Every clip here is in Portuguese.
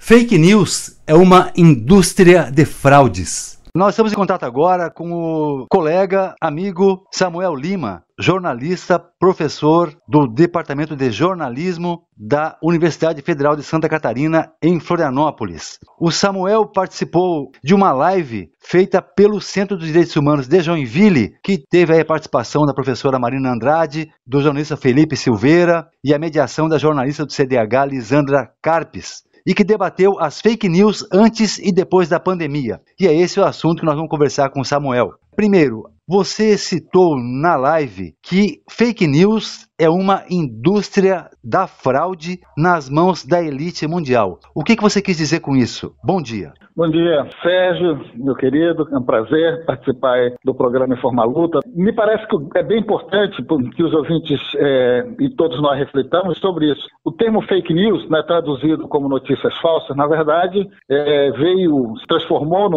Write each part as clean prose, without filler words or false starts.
Fake news é uma indústria de fraudes. Nós estamos em contato agora com o colega, amigo Samuel Lima, jornalista, professor do Departamento de Jornalismo da Universidade Federal de Santa Catarina, em Florianópolis. O Samuel participou de uma live feita pelo Centro dos Direitos Humanos de Joinville, que teve aí a participação da professora Marina Andrade, do jornalista Felipe Silveira e a mediação da jornalista do CDH, Lisandra Carpes, e que debateu as fake news antes e depois da pandemia. E é esse o assunto que nós vamos conversar com o Samuel. Primeiro, você citou na live que fake news é uma indústria da fraude nas mãos da elite mundial. O que você quis dizer com isso? Bom dia. Bom dia, Sérgio, meu querido. É um prazer participar do programa Informa Luta. Me parece que é bem importante que os ouvintes e todos nós reflitamos sobre isso. O termo fake news, né, traduzido como notícias falsas, na verdade, se transformou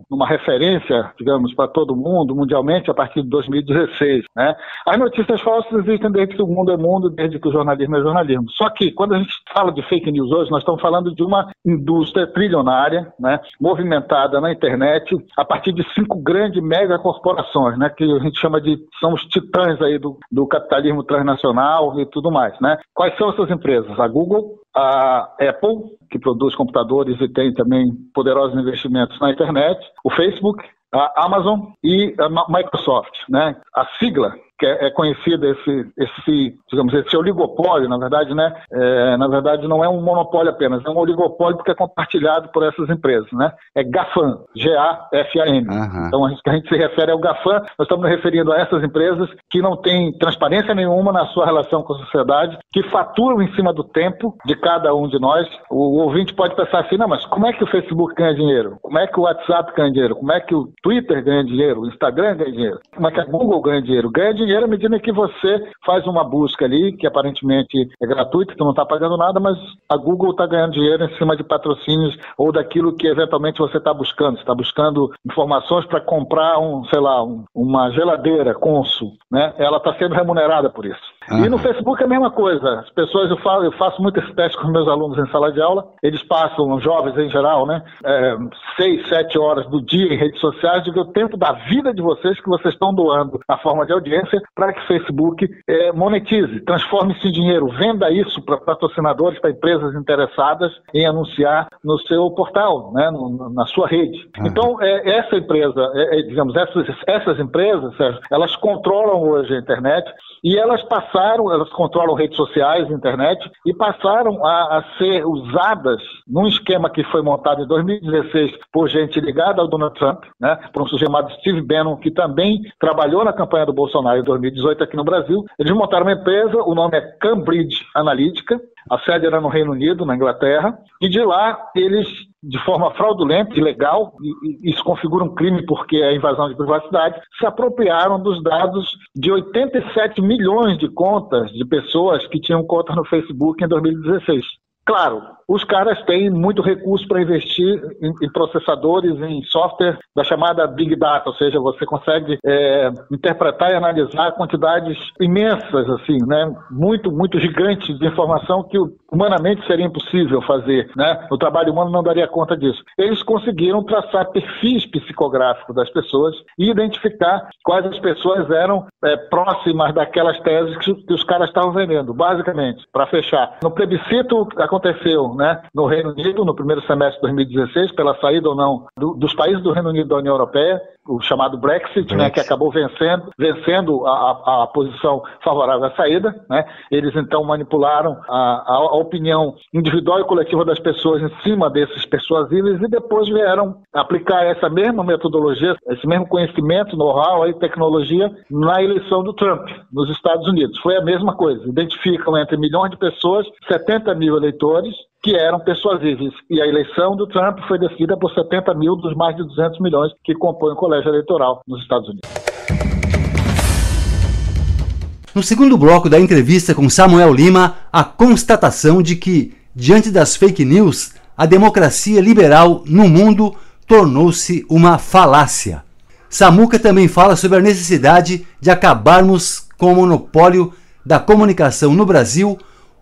numa referência, digamos, para todo mundo, mundialmente, a partir de 2016. Né? As notícias falsas existem desde que o mundo é mundo, desde que o jornalismo é jornalismo. Só que, quando a gente fala de fake news hoje, nós estamos falando de uma indústria trilionária, né, movimentada na internet, a partir de 5 grandes megacorporações, né, que a gente chama de, são os titãs aí do capitalismo transnacional e tudo mais. Né? Quais são essas empresas? A Google, a Apple, que produz computadores e tem também poderosos investimentos na internet, o Facebook, a Amazon e a Microsoft, né? A sigla que é conhecida, esse oligopólio, na verdade, né? Na verdade, não é um monopólio apenas, é um oligopólio porque é compartilhado por essas empresas, né? É GAFAM, G-A-F-A-M. Uhum. Então, a gente se refere ao GAFAM, nós estamos nos referindo a essas empresas que não têm transparência nenhuma na sua relação com a sociedade, que faturam em cima do tempo de cada um de nós. O ouvinte pode pensar assim, não, mas como é que o Facebook ganha dinheiro? Como é que o WhatsApp ganha dinheiro? Como é que o Twitter ganha dinheiro? O Instagram ganha dinheiro? Como é que a Google ganha dinheiro? Ganha dinheiro à medida que você faz uma busca ali, que aparentemente é gratuita, tu não está pagando nada, mas a Google está ganhando dinheiro em cima de patrocínios ou daquilo que eventualmente você está buscando. Você está buscando informações para comprar uma geladeira Consul, né? Ela está sendo remunerada por isso. Uhum. E no Facebook é a mesma coisa. As pessoas, eu faço muito esse teste com meus alunos em sala de aula, eles passam, jovens em geral, né, 6, 7 horas do dia em redes sociais, digo, o tempo da vida de vocês que vocês estão doando na forma de audiência para que o Facebook monetize, transforme-se em dinheiro, venda isso para patrocinadores, para empresas interessadas em anunciar no seu portal, né, na sua rede. Uhum. Então, essa empresa, essas empresas, Sérgio, elas controlam hoje a internet e elas controlam redes sociais, internet, e passaram a ser usadas num esquema que foi montado em 2016 por gente ligada ao Donald Trump, né, por um sujeito chamado Steve Bannon, que também trabalhou na campanha do Bolsonaro em 2018 aqui no Brasil. Eles montaram uma empresa, o nome é Cambridge Analytica, a sede era no Reino Unido, na Inglaterra, e de lá eles, de forma fraudulenta, ilegal, e isso configura um crime porque é invasão de privacidade, se apropriaram dos dados de 87 milhões de contas de pessoas que tinham contas no Facebook em 2016. Claro, os caras têm muito recurso para investir em processadores, em software da chamada Big Data, ou seja, você consegue interpretar e analisar quantidades imensas, assim, né, muito, muito gigantes de informação que humanamente seria impossível fazer, né? O trabalho humano não daria conta disso. Eles conseguiram traçar perfis psicográficos das pessoas e identificar quais as pessoas eram próximas daquelas teses que os caras estavam vendendo, basicamente, para fechar. No plebiscito aconteceu, né, no Reino Unido, no primeiro semestre de 2016, pela saída ou não dos países do Reino Unido da União Europeia, o chamado Brexit, né, que acabou vencendo a posição favorável à saída, né? Eles então manipularam a opinião individual e coletiva das pessoas em cima desses persuasíveis e depois vieram aplicar essa mesma metodologia, esse mesmo conhecimento, know-how e tecnologia na eleição do Trump nos Estados Unidos. Foi a mesma coisa. Identificam entre milhões de pessoas 70 mil eleitores que eram persuasíveis. E a eleição do Trump foi decidida por 70 mil dos mais de 200 milhões que compõem o colégio eleitoral nos Estados Unidos. No segundo bloco da entrevista com Samuel Lima, a constatação de que, diante das fake news, a democracia liberal no mundo tornou-se uma falácia. Samuca também fala sobre a necessidade de acabarmos com o monopólio da comunicação no Brasil,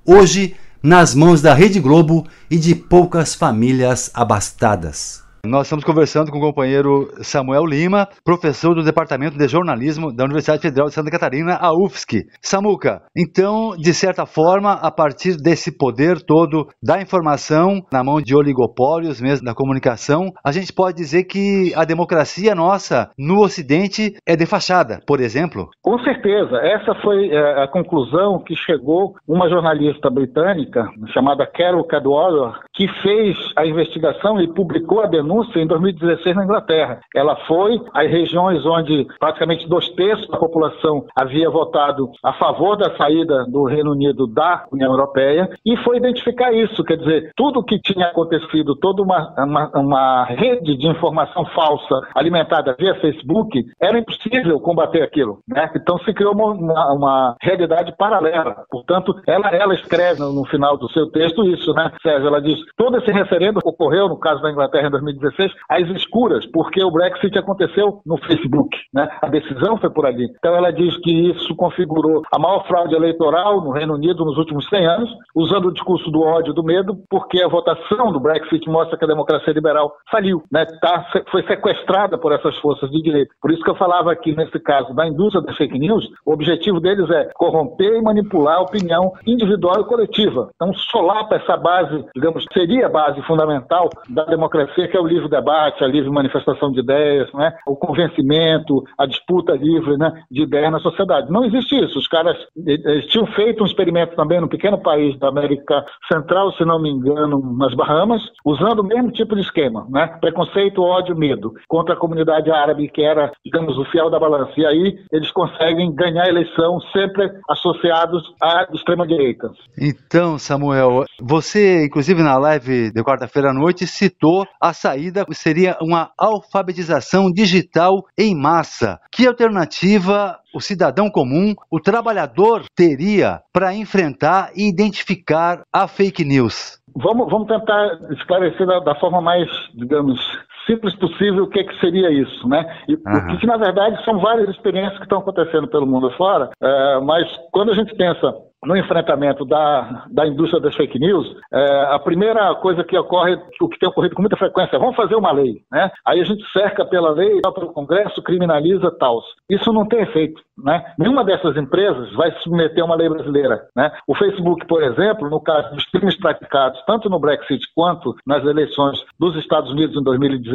hoje nas mãos da Rede Globo e de poucas famílias abastadas. Nós estamos conversando com o companheiro Samuel Lima, professor do Departamento de Jornalismo da Universidade Federal de Santa Catarina, a UFSC. Samuca, então, de certa forma, a partir desse poder todo da informação na mão de oligopólios mesmo da comunicação, a gente pode dizer que a democracia nossa no Ocidente é defachada, por exemplo? Com certeza. Essa foi a conclusão que chegou uma jornalista britânica chamada Carol Cadwallader, que fez a investigação e publicou a denúncia em 2016 na Inglaterra. Ela foi às regiões onde praticamente 2/3 da população havia votado a favor da saída do Reino Unido da União Europeia e foi identificar isso, quer dizer, tudo o que tinha acontecido, toda uma rede de informação falsa alimentada via Facebook, era impossível combater aquilo, né? Então se criou uma realidade paralela. Portanto, ela escreve no final do seu texto isso, né, Sérgio? Ela diz, todo esse referendo ocorreu, no caso da Inglaterra, em 2016, às escuras, porque o Brexit aconteceu no Facebook, né? A decisão foi por ali. Então ela diz que isso configurou a maior fraude eleitoral no Reino Unido nos últimos 100 anos, usando o discurso do ódio e do medo, porque a votação do Brexit mostra que a democracia liberal faliu, né? Foi sequestrada por essas forças de direita. Por isso que eu falava aqui, nesse caso, da indústria das fake news, o objetivo deles é corromper e manipular a opinião individual e coletiva. Então solapa essa base, digamos, seria a base fundamental da democracia, que é o livre debate, a livre manifestação de ideias, né? O convencimento, a disputa livre, né, de ideias na sociedade. Não existe isso. Os caras eles tinham feito um experimento também num pequeno país da América Central, se não me engano, nas Bahamas, usando o mesmo tipo de esquema, né? Preconceito, ódio, medo, contra a comunidade árabe, que era, digamos, o fiel da balança. E aí eles conseguem ganhar a eleição sempre associados à extrema-direita. Então, Samuel, você, inclusive na live de quarta-feira à noite, citou a saída seria uma alfabetização digital em massa. Que alternativa o cidadão comum, o trabalhador, teria para enfrentar e identificar a fake news? Vamos tentar esclarecer da forma mais, digamos, simples possível o que seria isso, né? E o que na verdade são várias experiências que estão acontecendo pelo mundo fora, mas quando a gente pensa no enfrentamento da indústria das fake news, a primeira coisa que ocorre, o que tem ocorrido com muita frequência, é vamos fazer uma lei, né? Aí a gente cerca pela lei, pelo Congresso, criminaliza tal. Isso não tem efeito, né? Nenhuma dessas empresas vai submeter a uma lei brasileira, né? O Facebook, por exemplo, no caso dos crimes praticados, tanto no Brexit quanto nas eleições dos Estados Unidos em 2016,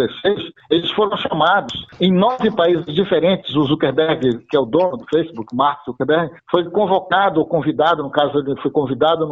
eles foram chamados em 9 países diferentes. O Zuckerberg, que é o dono do Facebook, Mark Zuckerberg, foi convocado ou convidado, no caso ele foi convidado,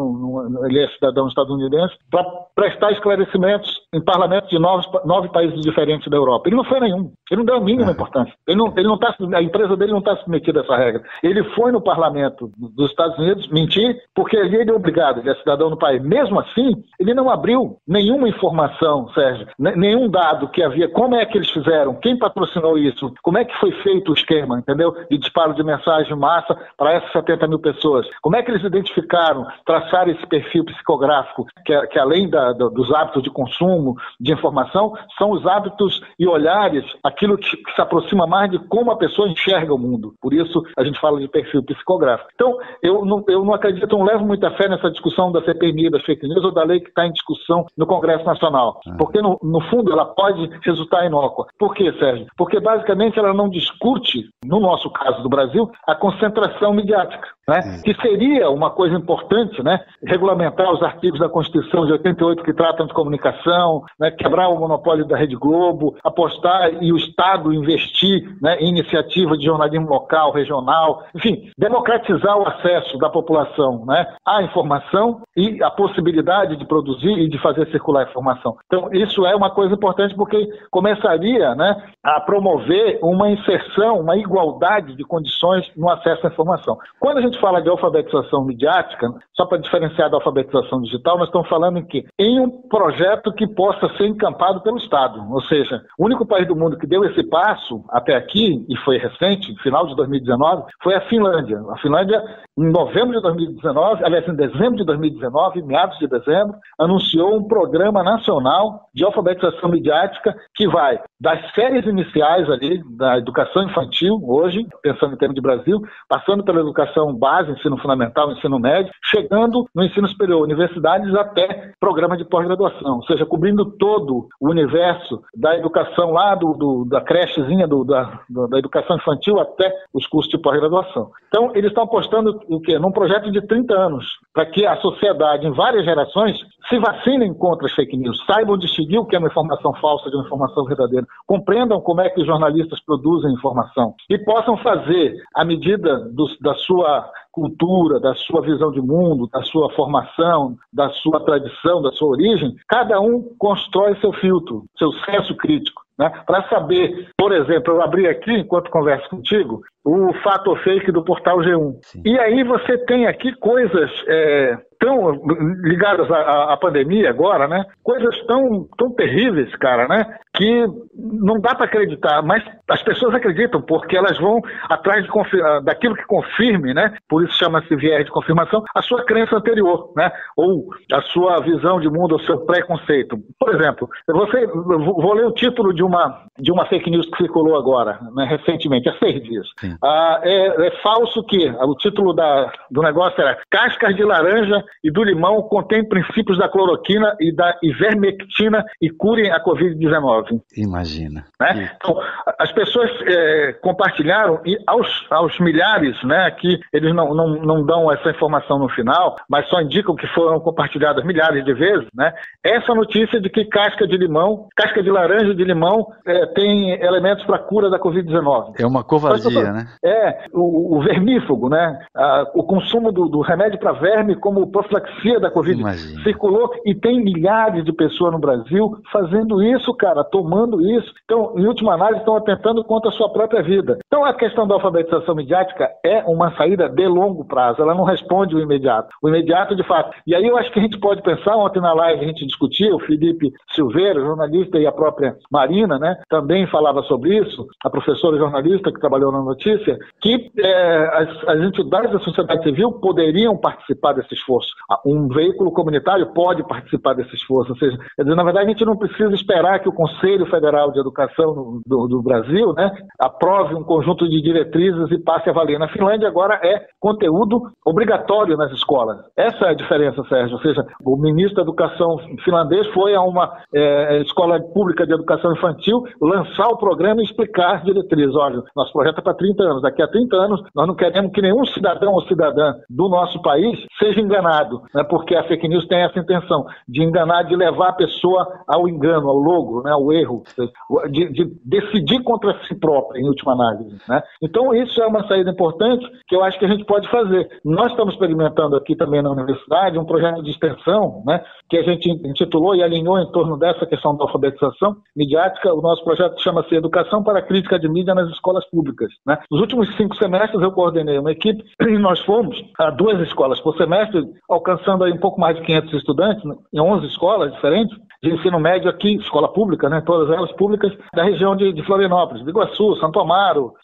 ele é cidadão estadunidense, para prestar esclarecimentos em parlamentos de 9 países diferentes da Europa. Ele não foi nenhum, ele não deu a mínima importância. A empresa dele não está submetida a essa regra. Ele foi no parlamento dos Estados Unidos mentir, porque ali ele é obrigado, ele é cidadão do país. Mesmo assim, ele não abriu nenhuma informação, Sérgio, nenhum dado que havia, como é que eles fizeram, quem patrocinou isso, como é que foi feito o esquema, entendeu? De disparo de mensagem em massa para essas 70 mil pessoas. Como é que eles identificaram, traçaram esse perfil psicográfico, que além dos hábitos de consumo, de informação, são os hábitos e olhares, aquilo que se aproxima mais de como a pessoa enxerga o mundo. Por isso, a gente fala de perfil psicográfico. Então, eu não acredito, não levo muita fé nessa discussão da CPMI, das fake news, ou da lei que está em discussão no Congresso Nacional. Porque, no fundo, ela pode resultar inócua. Por quê, Sérgio? Porque, basicamente, ela não discute, no nosso caso do Brasil, a concentração midiática, né? Que seria uma coisa importante, né? Regulamentar os artigos da Constituição de 88 que tratam de comunicação, né? Quebrar o monopólio da Rede Globo, apostar e o Estado investir, né, em iniciativa de jornalismo local, regional, enfim, democratizar o acesso da população, né, à informação e a possibilidade de produzir e de fazer circular a informação. Então, isso é uma coisa importante porque começaria, né, a promover uma inserção, uma igualdade de condições no acesso à informação. Quando a gente fala de alfabetização midiática, só para diferenciar da alfabetização digital, nós estamos falando em quê? Em um projeto que possa ser encampado pelo Estado. Ou seja, o único país do mundo que deu esse passo até aqui, e foi recente, no final de 2019, foi a Finlândia. A Finlândia, em novembro de 2019, aliás, em dezembro de 2019, meados de dezembro, anunciou um programa nacional de alfabetização midiática que vai das séries iniciais ali, da educação infantil, hoje, pensando em termos de Brasil, passando pela educação base, ensino fundamental, ensino médio, chegando no ensino superior, universidades até programa de pós-graduação, ou seja, cobrindo todo o universo da educação lá da crechezinha, da educação infantil até os cursos de pós-graduação. Então, eles estão apostando o quê? Num projeto de 30 anos, para que a sociedade, em várias gerações, se vacinem contra as fake news, saibam distinguir o que é uma informação falsa de uma informação verdadeira, compreendam como é que os jornalistas produzem informação e possam fazer, à medida da sua cultura, da sua visão de mundo, da sua formação, da sua tradição, da sua origem, cada um constrói seu filtro, seu senso crítico, né? Para saber, por exemplo, eu abri aqui, enquanto converso contigo, o fato ou fake do portal G1. Sim. E aí você tem aqui coisas tão ligadas à pandemia agora, né? Coisas tão terríveis, cara, né? Que não dá para acreditar, mas as pessoas acreditam porque elas vão atrás daquilo que confirme, né? Por isso chama-se viés de confirmação, a sua crença anterior, né? Ou a sua visão de mundo, o seu preconceito. Por exemplo, vou ler o título de uma fake news que circulou agora, né, recentemente, há 6 dias. É falso que o título do negócio era cascas de laranja e do limão contém princípios da cloroquina e da ivermectina e curem a Covid-19. Imagina. Né? Então, as pessoas compartilharam e aos milhares, né, que eles não dão essa informação no final, mas só indicam que foram compartilhadas milhares de vezes, né, essa notícia de que casca de laranja de limão tem elementos para cura da Covid-19. É uma covardia, né? O vermífugo, né? O consumo do remédio para verme como profilaxia da Covid. Imagina. Circulou e tem milhares de pessoas no Brasil fazendo isso, cara, tomando isso. Então, em última análise, estão atentando contra a sua própria vida. Então, a questão da alfabetização midiática é uma saída de longo prazo. Ela não responde o imediato. O imediato, de fato. E aí eu acho que a gente pode pensar, ontem na live a gente discutia, o Felipe Silveira, jornalista, e a própria Marina, né, também falava sobre isso, a professora jornalista que trabalhou na notícia, que as entidades da sociedade civil poderiam participar desse esforço. Um veículo comunitário pode participar desse esforço. Ou seja, na verdade, a gente não precisa esperar que o Conselho Federal de Educação do Brasil, né, aprove um conjunto de diretrizes e passe a valer. Na Finlândia, agora é conteúdo obrigatório nas escolas. Essa é a diferença, Sérgio. Ou seja, o ministro da Educação finlandês foi a uma escola pública de educação infantil lançar o programa e explicar as diretrizes. Olha, nosso projeto é para 30 anos. Daqui a 30 anos, nós não queremos que nenhum cidadão ou cidadã do nosso país seja enganado, né, porque a fake news tem essa intenção de enganar, de levar a pessoa ao engano, ao logro, né, ao erro, de decidir contra si própria, em última análise, né? Então, isso é uma saída importante que eu acho que a gente pode fazer. Nós estamos experimentando aqui também na universidade um projeto de extensão, né, que a gente intitulou e alinhou em torno dessa questão da alfabetização midiática. O nosso projeto chama-se Educação para a Crítica de Mídia nas Escolas Públicas, né? Nos últimos 5 semestres eu coordenei uma equipe e nós fomos a 2 escolas por semestre, alcançando aí um pouco mais de 500 estudantes, né, em 11 escolas diferentes de ensino médio aqui, escola pública, né, todas elas públicas, da região de Florianópolis, de Iguaçu, Santo Amaro,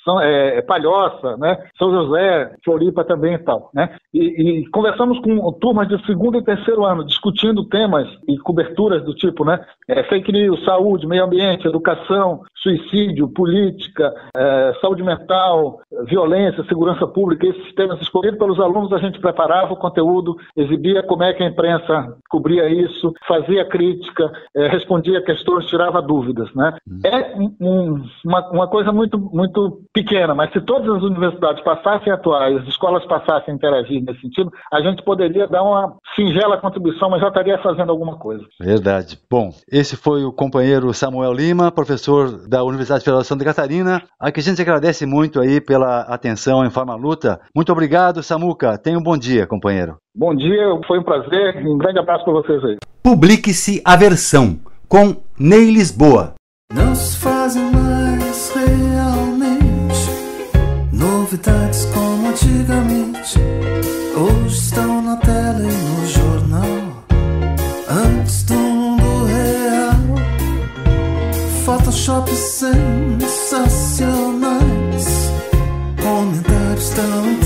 Palhoça, né, São José, Floripa também e tal, né? E conversamos com turmas de 2º e 3º ano, discutindo temas e coberturas do tipo, né, fake news, saúde, meio ambiente, educação, suicídio, política, saúde mental, violência, segurança pública. Esses temas escolhidos pelos alunos, a gente preparava o conteúdo, exibia como é que a imprensa cobria isso, fazia crítica, respondia questões, tirava dúvidas, né? É uma coisa muito, muito pequena, mas se todas as universidades passassem a atuar e as escolas passassem a interagir nesse sentido, a gente poderia dar uma singela contribuição, mas já estaria fazendo alguma coisa. Verdade. Bom, esse foi o companheiro Samuel Lima, professor da Universidade Federal de Santa Catarina, a que a gente agradece muito aí pela atenção em Forma Luta. Muito obrigado, Samuca. Tenha um bom dia, companheiro. Bom dia, foi um prazer. Um grande abraço para vocês aí. Publique-se a versão com Ney Lisboa. Não se fazem mais realmente novidades como antigamente. Hoje estão na tela e no jornal, antes do mundo real. Photoshop sensacionais, comentários tão